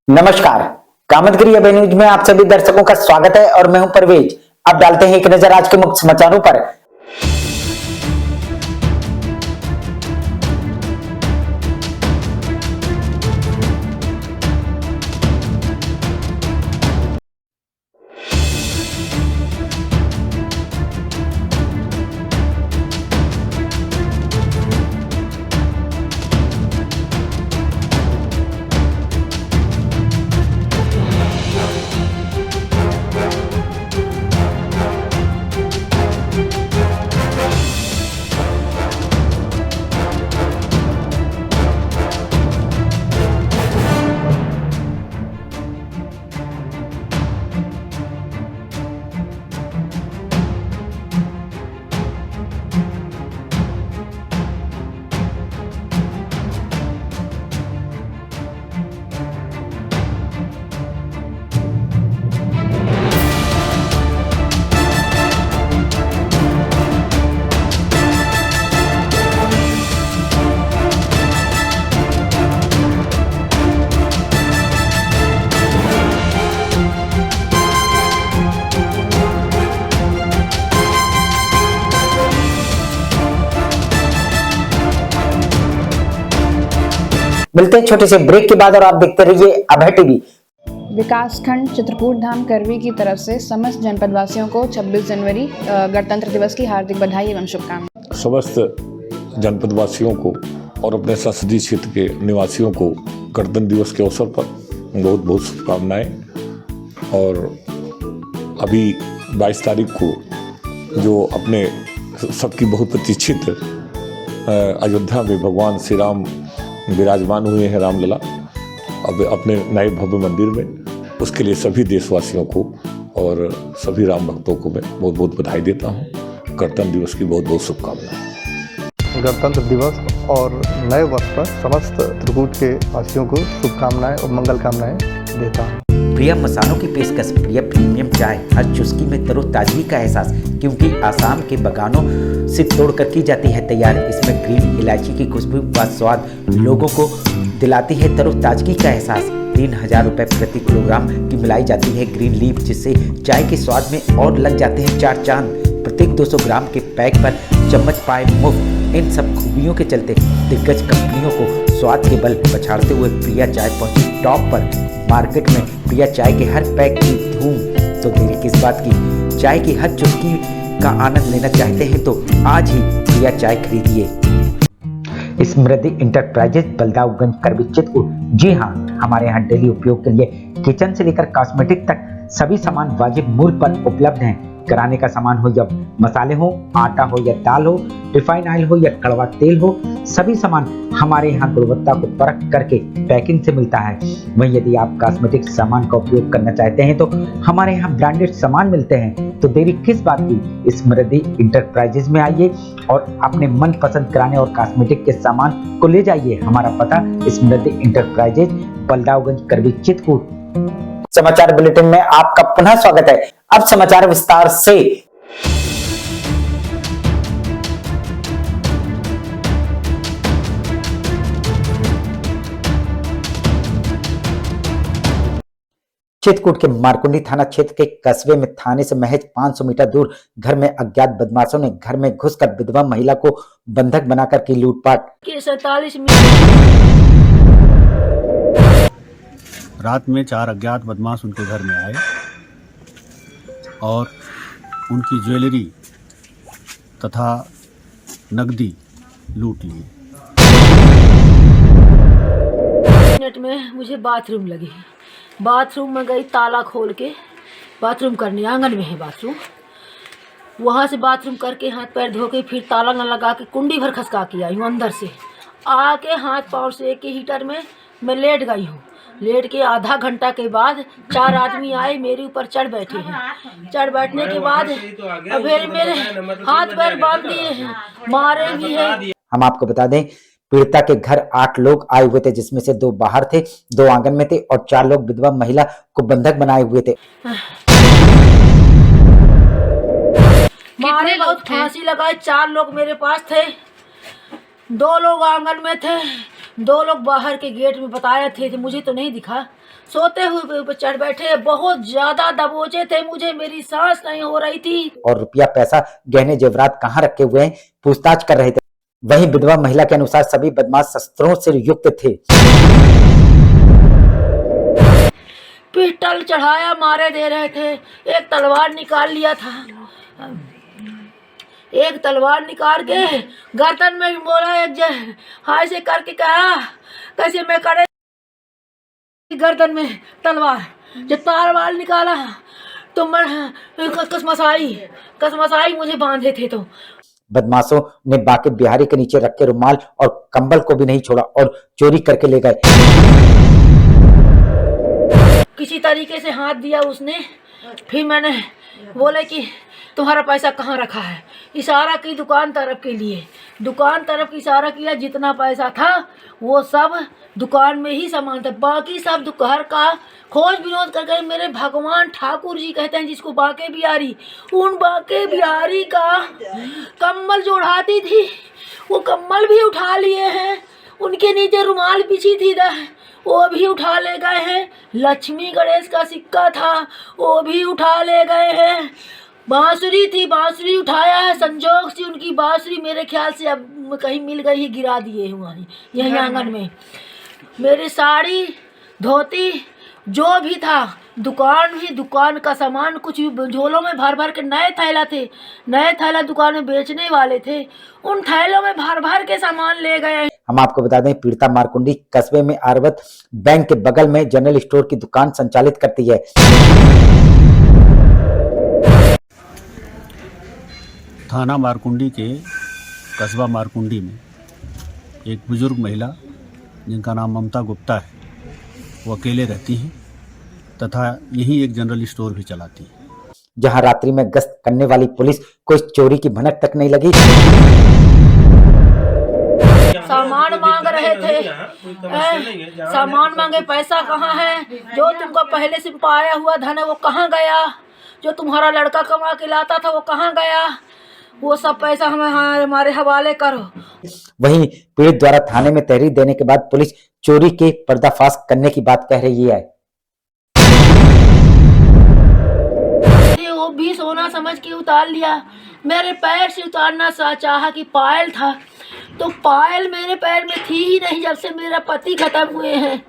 नमस्कार। कामतगिरी अभय न्यूज में आप सभी दर्शकों का स्वागत है और मैं हूं परवेज। अब डालते हैं एक नजर आज के मुख्य समाचारों पर। मिलते हैं छोटे से ब्रेक के बाद और आप देखते रहिए अभय टीवी। विकासखंड चित्रकूट धाम करवी की तरफ से समस्त जनपद वासियों को 26 जनवरी गणतंत्र दिवस की हार्दिक बधाई एवं शुभकामनाएं। समस्त जनपद वासियों को और अपने संसदीय क्षेत्र के निवासियों को गणतंत्र दिवस के अवसर पर बहुत बहुत शुभकामनाएं। और अभी 22 तारीख को जो अपने सबकी बहुत प्रतीक्षित अयोध्या में भगवान श्री राम विराजमान हुए हैं, रामलला अब अपने नए भव्य मंदिर में, उसके लिए सभी देशवासियों को और सभी राम भक्तों को मैं बहुत बहुत बधाई देता हूँ। गणतंत्र दिवस की बहुत बहुत शुभकामनाएं। गणतंत्र दिवस और नए वर्ष पर समस्त त्रिकूट के वासियों को शुभकामनाएं और मंगल कामनाएं देता हूँ। प्रिय मसालों की पेशकश, प्रिय प्रीमियम चाय, हर चुस्की में तरोताजगी का एहसास, क्योंकि आसाम के बागानों से तोड़कर की जाती है तैयार। इसमें ग्रीन इलायची की खुशबू व स्वाद लोगों को दिलाती है तरोताजगी का एहसास। 3000 रुपये प्रति किलोग्राम की मिलाई जाती है ग्रीन लीफ, जिससे चाय के स्वाद में और लग जाते हैं 4 चांद। प्रत्येक 200 ग्राम के पैक पर चम्मच पाए मुफ्त। इन सब खूबियों के चलते दिग्गज कंपनियों को स्वाद के बल पछाड़ते हुए प्रिया चाय पहुंची टॉप पर। मार्केट में प्रिया चाय के हर पैक की धूम, तो देरी किस बात की। चाय की हर चुस्की का आनंद लेना चाहते हैं तो आज ही प्रिया चाय खरीदिए। स्मृति इंटरप्राइजेज, बलदाऊगंज, करवी, चित्रकूट। जी हाँ, हमारे यहाँ डेली उपयोग के लिए किचन से लेकर कॉस्मेटिक तक सभी सामान वाजिब मूल्य पर उपलब्ध हैं। किराने का सामान हो या मसाले हो, आटा हो या दाल हो, रिफाइन ऑयल हो या कड़वा तेल हो, सभी सामान हमारे यहाँ गुणवत्ता को परख करके पैकिंग से मिलता है। वहीं यदि आप कॉस्मेटिक सामान का उपयोग करना चाहते हैं तो हमारे यहाँ ब्रांडेड सामान मिलते हैं। तो देरी किस बात की, स्मृति इंटरप्राइजेज में आइए और अपने मनपसंद किराने और कॉस्मेटिक के सामान को ले जाइए। हमारा पता स्मृति इंटरप्राइजेज, बलदाऊगंज, करवी, चित्रकूट। समाचार बुलेटिन में आपका पुनः स्वागत है। अब समाचार विस्तार से। चित्रकूट के मारकुंडी थाना क्षेत्र के कस्बे में थाने से महज 500 मीटर दूर घर में अज्ञात बदमाशों ने घर में घुसकर विधवा महिला को बंधक बनाकर की लूटपाट। 47 रात में 4 अज्ञात बदमाश उनके घर में आए और उनकी ज्वेलरी तथा नकदी लूट ली। मिनट में मुझे बाथरूम लगी। बाथरूम में गई, ताला खोल के बाथरूम करने, आंगन में है बाथरूम। वहाँ से बाथरूम करके हाथ पैर धो के फिर ताला न लगा के कुंडी भर खसका के आई हूँ। अंदर से आके हाथ पाँव से के हीटर में मैं लेट गई हूँ। लेट के आधा घंटा के बाद 4 आदमी आए, मेरे ऊपर चढ़ बैठे हैं। चढ़ बैठने के बाद फिर मेरे हाथ पैर बांध दिए हैं, मारे भी हैं। हम आपको बता दें, पीड़िता के घर 8 लोग आए हुए थे, जिसमें से 2 बाहर थे, 2 आंगन में थे और 4 लोग विधवा महिला को बंधक बनाए हुए थे। मारे बहुत फांसी लगाए। 4 लोग मेरे पास थे, 2 लोग आंगन में थे, 2 लोग बाहर के गेट में बताए थे, मुझे तो नहीं दिखा। सोते हुए ऊपर चढ़ बैठे, बहुत ज्यादा दबोचे थे मुझे, मेरी सांस नहीं हो रही थी। और रुपया पैसा गहने जेवरात कहाँ रखे हुए हैं पूछताछ कर रहे थे। वहीं विधवा महिला के अनुसार सभी बदमाश शस्त्रों से युक्त थे। पिस्टल चढ़ाया मारे दे रहे थे, एक तलवार निकाल लिया था, एक तलवार निकाल के गर्दन में बोला, एक हाय से करके कहा कैसे मैं करे गर्दन में तलवार, जब तलवार निकाला तो मैं कसमसाई मुझे बांधे थे। तो बदमाशों ने बाकी बिहारी के नीचे रखे रुमाल और कंबल को भी नहीं छोड़ा और चोरी करके ले गए। किसी तरीके से हाथ दिया उसने, फिर मैंने बोले कि तुम्हारा पैसा कहाँ रखा है, इशारा की दुकान तरफ के लिए, दुकान तरफ इशारा किया, जितना पैसा था वो सब दुकान में ही सामान था, बाकी सब घर का खोज विनोद कर गए। मेरे भगवान ठाकुर जी कहते हैं जिसको बाके बिहारी, उन बाके बिहारी का कम्बल जो उड़ाती थी वो कम्बल भी उठा लिए हैं, उनके नीचे रुमाल बिछी थी वो भी उठा ले गए हैं, लक्ष्मी गणेश का सिक्का था वो भी उठा ले गए हैं, बांसुरी थी बांसुरी उठाया है, संजोग से उनकी बांसुरी मेरे ख्याल से अब कहीं मिल गई ही, गिरा दिए हुआ यहीं आंगन में। मेरी साड़ी धोती जो भी था, दुकान का सामान कुछ झोलों में भर भर के, नए थैला थे, नए थैला दुकान में बेचने वाले थे, उन थैलों में भर भर के सामान ले गए। हम आपको बता दें पीड़िता मारकुंडी कस्बे में आर्वत बैंक के बगल में जनरल स्टोर की दुकान संचालित करती है। थाना मारकुंडी के कस्बा मारकुंडी में एक बुजुर्ग महिला जिनका नाम ममता गुप्ता है, वो अकेले रहती हैं तथा यही एक जनरल स्टोर भी चलाती है, जहां रात्रि में गश्त करने वाली पुलिस को इस चोरी की भनक तक नहीं लगी। सामान मांग रहे थे, सामान मांगे, पैसा कहाँ है, जो तुमको पहले से पाया हुआ धन है वो कहाँ गया, जो तुम्हारा लड़का कमा के लाता था वो कहाँ गया, वो सब पैसा हमारे हवाले करो। वहीं पीड़ित द्वारा थाने में तहरीर देने के बाद पुलिस चोरी के पर्दाफाश करने की बात कह रही है। वो भी सोना समझ के उतार लिया, मेरे पैर से उतारना चाहा कि पायल था, तो पायल मेरे पैर में थी ही नहीं जब से मेरा पति खत्म हुए हैं।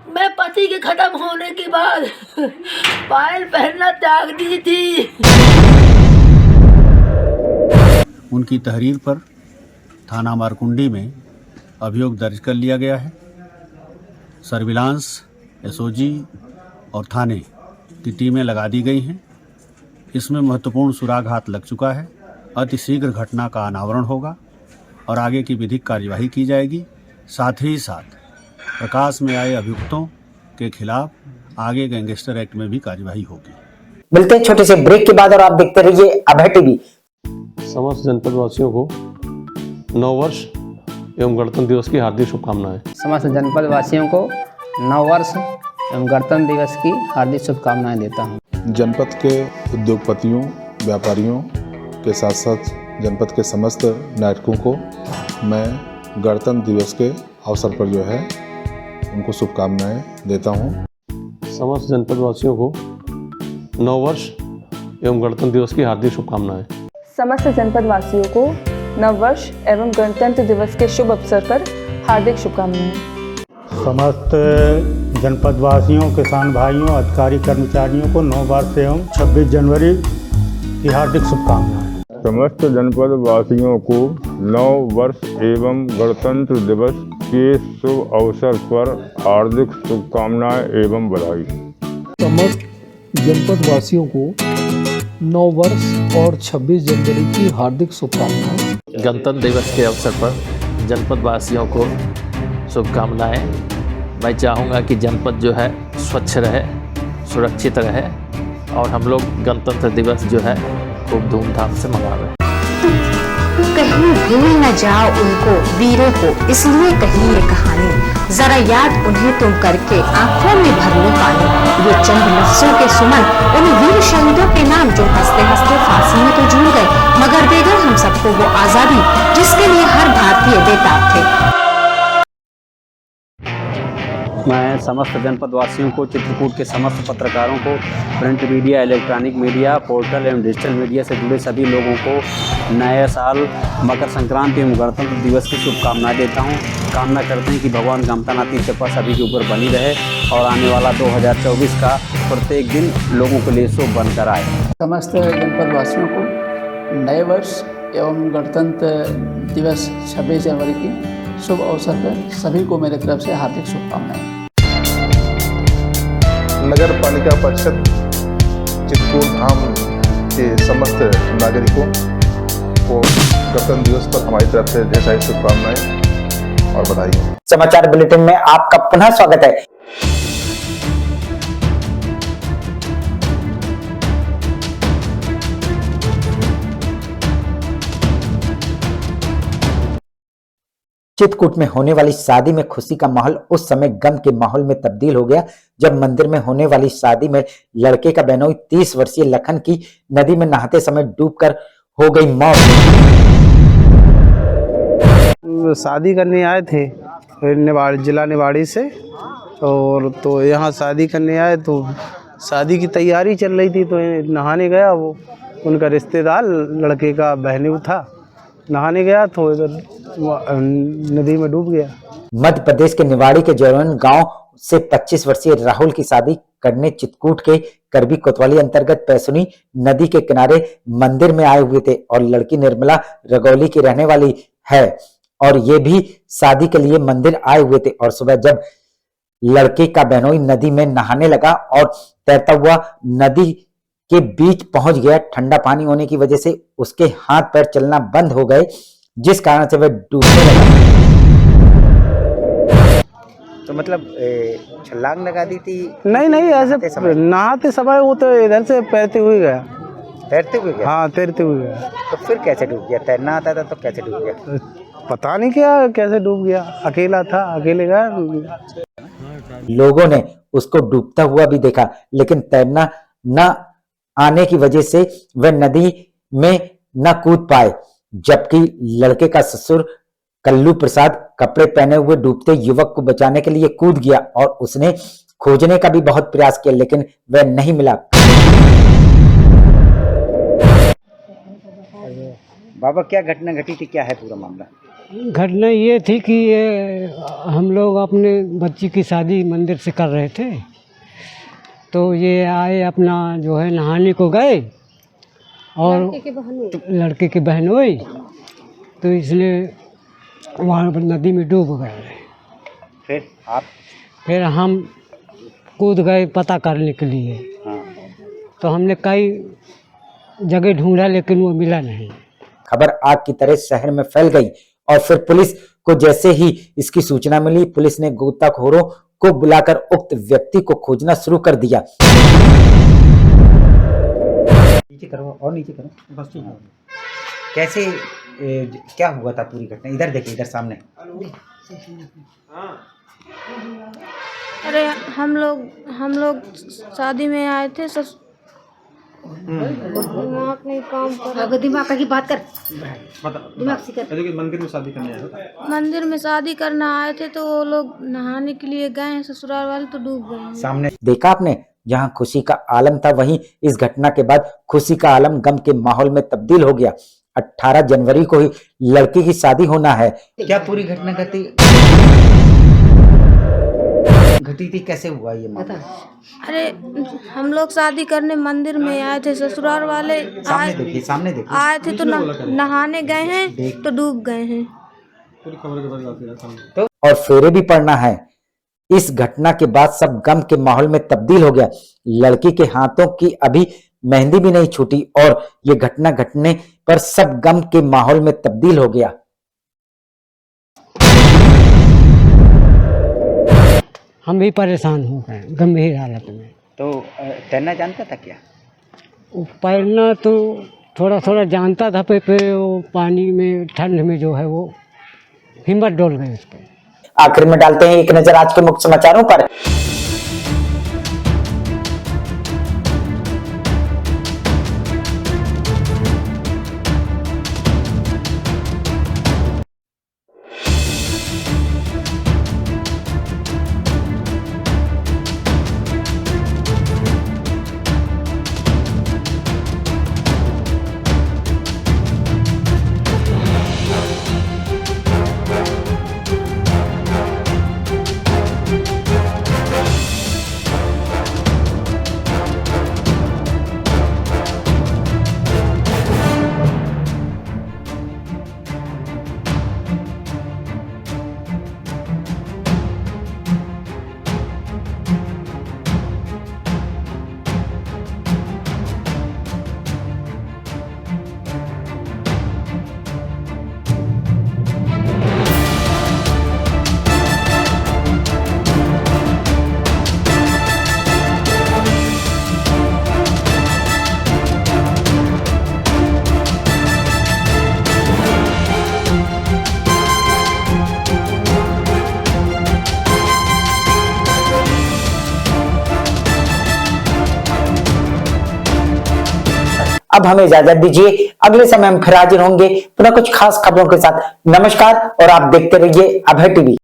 मैं पति के खत्म होने के बाद पायल पहनना त्याग दी थी। उनकी तहरीर पर थाना मारकुंडी में अभियोग दर्ज कर लिया गया है। सर्विलांस, एसओजी और थाने की टीमें लगा दी गई हैं। इसमें महत्वपूर्ण सुराग हाथ लग चुका है। अति शीघ्र घटना का अनावरण होगा और आगे की विधिक कार्यवाही की जाएगी। साथ ही साथ प्रकाश में आए अभियुक्तों के खिलाफ आगे गैंगस्टर एक्ट में भी कार्यवाही होगी। मिलते हैं छोटे से ब्रेक के बाद और आप देखते रहिए अभय टीवी। समस्त जनपद वासियों को नववर्ष एवं गणतंत्र दिवस की हार्दिक शुभकामनाएं। समस्त जनपद वासियों को नववर्ष एवं गणतंत्र दिवस की हार्दिक शुभकामनाएं देता हूं। जनपद के उद्योगपतियों, व्यापारियों के साथ साथ जनपद के समस्त नागरिकों को मैं गणतंत्र दिवस के अवसर पर जो है उनको शुभकामनाएं देता हूं। समस्त जनपद वासियों को नववर्ष एवं गणतंत्र दिवस की हार्दिक शुभकामनाएं। समस्त जनपद वासियों को नववर्ष एवं गणतंत्र दिवस के शुभ अवसर पर हार्दिक शुभकामनाएं। समस्त जनपद वासियों, किसान भाइयों, अधिकारी कर्मचारियों को नववर्ष एवं 26 जनवरी की हार्दिक शुभकामनाएं। समस्त जनपद वासियों को नव वर्ष एवं गणतंत्र दिवस के शुभ अवसर पर हार्दिक शुभकामनाएं एवं बधाई। समस्त जनपद वासियों को नव वर्ष और 26 जनवरी की हार्दिक शुभकामनाएं। गणतंत्र दिवस के अवसर पर जनपद वासियों को शुभकामनाएं। मैं चाहूँगा कि जनपद जो है स्वच्छ रहे, सुरक्षित रहे और हम लोग गणतंत्र दिवस जो है खूब धूमधाम से मनावे। कहीं भूल न जाओ उनको वीरों को, इसलिए कही ये कहानी, जरा याद उन्हें तुम करके आंखों में भर लो पानी। ये चंद लफ्जों के सुमन उन वीर शहीदों के नाम जो हंसते हंसते फांसी में तो झूल गए, मगर दे गए हम सबको वो आजादी जिसके लिए हर भारतीय बेताब थे। मैं समस्त जनपद वासियों को, चित्रकूट के समस्त पत्रकारों को, print media, electronic media, portal एवं डिजिटल मीडिया से जुड़े सभी लोगों को नए साल, मकर संक्रांति एवं गणतंत्र दिवस की शुभकामनाएं देता हूं। कामना करते हैं कि भगवान गमतानाथ की कृपा सभी के ऊपर बनी रहे और आने वाला 2024 का प्रत्येक दिन लोगों के लिए शुभ बनकर आए। समस्त जनपद वासियों को नए वर्ष एवं गणतंत्र दिवस 26 जनवरी की शुभ अवसर पर सभी को मेरे तरफ से हार्दिक शुभकामनाएं। नगर पालिका परिषद चित्रकूट धाम के समस्त नागरिकों को गणतंत्र दिवस पर हमारी तरफ से ढेर सारी शुभकामनाएं और बधाई। समाचार बुलेटिन में आपका पुनः स्वागत है। चित्रकूट में होने वाली शादी में खुशी का माहौल उस समय गम के माहौल में तब्दील हो गया जब मंदिर में होने वाली शादी में लड़के का बहनोई 30 वर्षीय लखन की नदी में नहाते समय डूबकर हो गई मौत। शादी करने आए थे जिला निवाड़ी से, और तो यहाँ शादी करने आए तो शादी की तैयारी चल रही थी तो नहाने गया वो उनका रिश्तेदार लड़के का बहनोई था, नहाने गया तो इधर नदी में डूब गया। मध्य प्रदेश के निवाड़ी के जौरन गांव से 25 वर्षीय राहुल की शादी करने चित्रकूट के करबी कोतवाली अंतर्गत पैसुनी नदी के किनारे मंदिर में आए हुए थे और लड़की निर्मला रगौली की रहने वाली है और ये भी शादी के लिए मंदिर आए हुए थे। और सुबह जब लड़के का बहनोई नदी में नहाने लगा और तैरता हुआ नदी के बीच पहुंच गया, ठंडा पानी होने की वजह से उसके हाथ पैर चलना बंद हो गए जिस कारण से वह डूबने लगा। तो मतलब छलांग लगा दी थी? नहीं ऐसे नहाते समय वो तो इधर से तैरते हुए गया। तैरते हुए गया? हाँ तैरते हुए गया। तो फिर कैसे डूब गया? तैरना आता था तो कैसे डूब गया? पता नहीं क्या कैसे डूब गया, अकेला था, अकेले गया। लोगों ने उसको डूबता हुआ भी देखा लेकिन तैरना न आने की वजह से वह नदी में न कूद पाए, जबकि लड़के का ससुर कल्लू प्रसाद कपड़े पहने हुए डूबते युवक को बचाने के लिए कूद गया और उसने खोजने का भी बहुत प्रयास किया लेकिन वह नहीं मिला। बाबा क्या घटना घटी थी, क्या है पूरा मामला? घटना ये थी कि हम लोग अपने बच्ची की शादी मंदिर से कर रहे थे तो ये आए अपना जो है नहाने को गए और लड़के की बहनोई तो इसलिए वहाँ पर नदी में डूब गए। फिर हम कूद गए पता करने के लिए। हाँ। तो हमने कई जगह ढूंढा लेकिन वो मिला नहीं। खबर आग की तरह शहर में फैल गई और फिर पुलिस को जैसे ही इसकी सूचना मिली पुलिस ने गोताखोरों को बुलाकर उक्त व्यक्ति को खोजना शुरू कर दिया। नीचे करो और नीचे करो बस। कैसे क्या हुआ था पूरी घटना? इधर देखिए, इधर सामने। अरे हम लोग शादी में आए थे दिमाग नहीं काम कर। दिमाग की बात कर, दिमाग से कर। मंदिर में शादी करने आए थे? मंदिर में शादी करना आए थे तो वो लोग नहाने के लिए गए हैं, ससुराल वाले तो डूब गए। सामने देखा आपने, जहां खुशी का आलम था वहीं इस घटना के बाद खुशी का आलम गम के माहौल में तब्दील हो गया। 18 जनवरी को ही लड़की की शादी होना है। क्या पूरी घटना घटी थी, कैसे हुआ ये मामला? अरे हम लोग शादी करने मंदिर में आए थे, ससुराल वाले सामने देखिए आए थे तो नहाने गए हैं तो डूब गए हैं। तो और फेरे भी पड़ना है। इस घटना के बाद सब गम के माहौल में तब्दील हो गया। लड़की के हाथों की अभी मेहंदी भी नहीं छूटी और ये घटना घटने पर सब गम के माहौल में तब्दील हो गया। हम भी परेशान हो गए गंभीर हालत में। तो तैरना जानता था क्या? तैरना तो थोड़ा थोड़ा जानता था, फिर वो पानी में ठंड में जो है वो हिम्मत डोल गई उसके। आखिर में डालते हैं एक नजर आज के मुख्य समाचारों पर। अब हमें इजाजत दीजिए। अगले समय हम फिर हाजिर होंगे पुनः कुछ खास खबरों के साथ। नमस्कार और आप देखते रहिए अभय टीवी।